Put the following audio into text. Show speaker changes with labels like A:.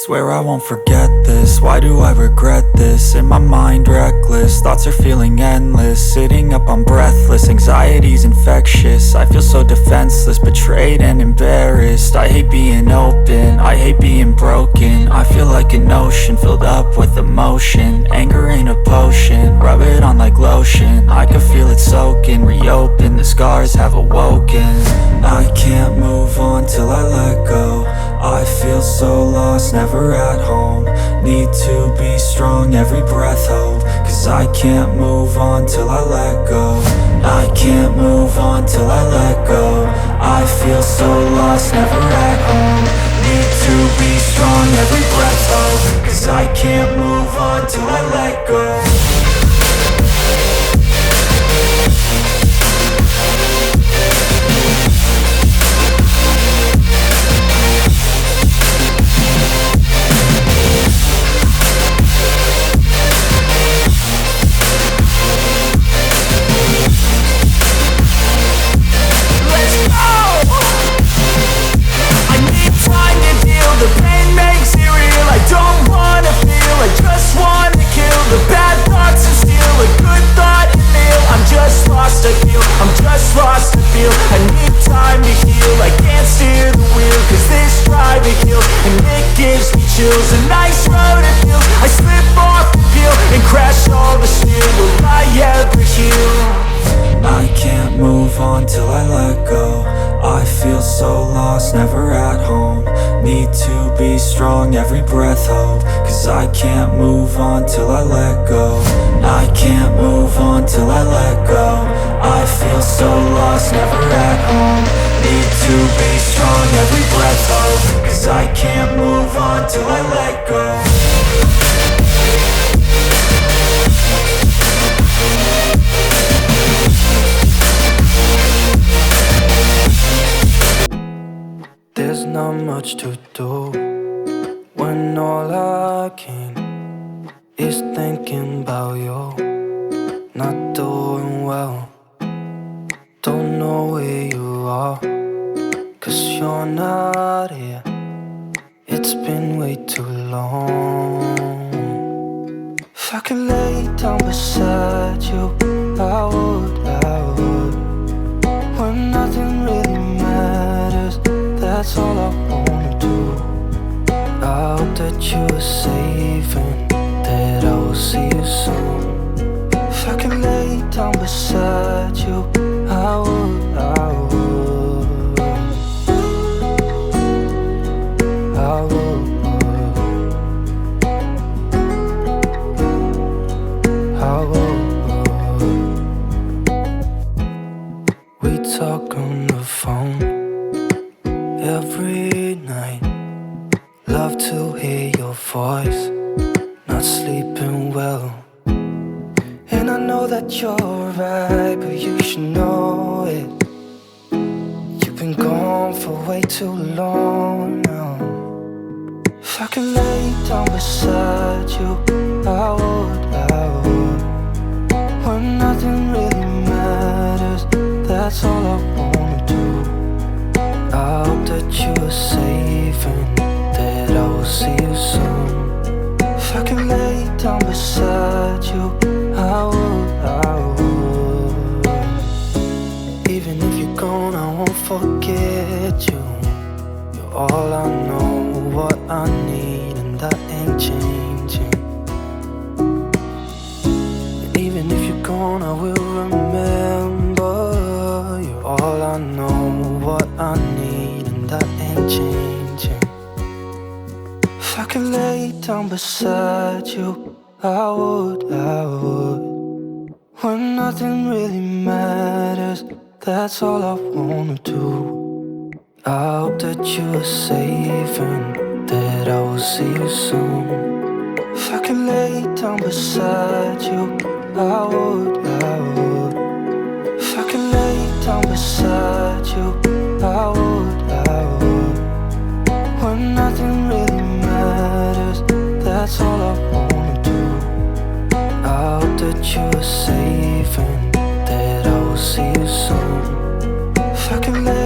A: Swear I won't forget this, why do I regret this? In my mind reckless, thoughts are feeling endless. Sitting up I'm breathless, anxiety's infectious. I feel so defenseless, betrayed and embarrassed. I hate being open, I hate being broken. I feel like an ocean filled up with emotion. Anger ain't a potion, rub it on like lotion. I can feel it soaking, reopen, the scars have awoken. I can't move on till I let go. I feel so lost, never at home. Need to be strong, every breath hope. Cause I can't move on till I let go. I can't move on till I let go. I feel so lost, never at home. Need to be strong, every breath hope. Cause I can't move on till I let go.
B: The pain makes it real, I don't wanna feel, I just wanna kill the bad thoughts and steal a good thought and feel. I'm just lost, I feel, I'm just lost, I feel. I need time to heal, I can't steer the wheel. Cause this drive it kills, and it gives me chills. A nice road it feels, I slip off the peel and crash all the steel. Will I ever heal?
A: I can't move on till I let go. I feel so lost, never at home. Need to be strong, every breath hope. Cause I can't move on till I let go. I can't move on till I let go. I feel so lost, never at home. Need to be strong, every breath hope. Cause I can't move on till I let go.
C: There's not much to do when all I can is thinking about you. Not doing well, don't know where you are, cause you're not here. It's been way too long. If I could lay down beside you, I would. When nothing really matters, that's all I wanna do. I hope that you are safe and that I will see you soon. If I could lay down beside you, I would. We talk on the phone every night. Love to hear your voice. Not sleeping well, and I know that you're right, but you should know it. You've been gone for way too long now. If I could lay down beside you, I would. When nothing really matters, that's all I wanna do. I hope that you are safe and that I will see you soon. If I can lay down beside you, I would. Even if you're gone, I won't forget you. You're all I know, what I need, and that ain't changing. And even if you're gone, I will remember. You're all I know, what I need, and that ain't changing. If I could lay down beside you, I would. When nothing really matters, that's all I wanna do. I hope that you are safe and that I will see you soon. If I could lay down beside you, I would. If I could lay down beside you, I would. When nothing really matters, that's all I wanna do. I hope that you are safe and that I will see you soon. If I could lay